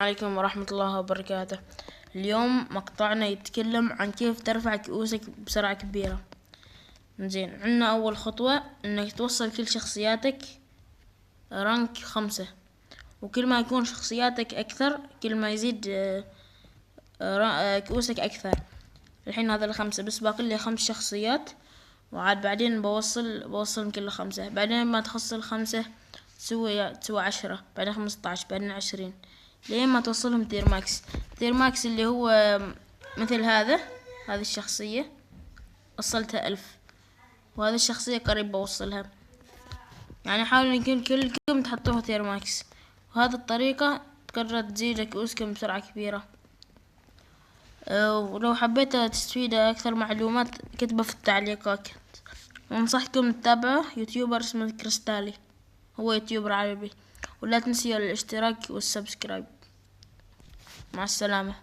عليكم ورحمة الله وبركاته. اليوم مقطعنا يتكلم عن كيف ترفع كؤوسك بسرعة كبيرة. زين، عندنا أول خطوة إنك توصل كل شخصياتك رانك 5، وكل ما يكون شخصياتك أكثر كل ما يزيد كؤوسك أكثر. الحين هذا 5 بس، باقي لي 5 شخصيات، وعاد بعدين بوصل كل 5. بعدين ما تحصل 5 تسوي 10، بعدين 15، بعدين 20، لين ما توصلهم تير ماكس. تير ماكس اللي هو مثل هذه الشخصية وصلتها 1000، وهذه الشخصية قريب بوصلها. يعني حاولوا يمكن كلكم تحطوها تير ماكس، وهذه الطريقة تقدر تزيد كؤوسكم بسرعة كبيرة. ولو حبيت تستفيد أكثر معلومات كتبها في التعليقات، وانصحكم تتابعوا يوتيوبر اسمه كريستالي، هو يوتيوبر عربي. ولا تنسوا الاشتراك والسبسكرايب. مع السلامة.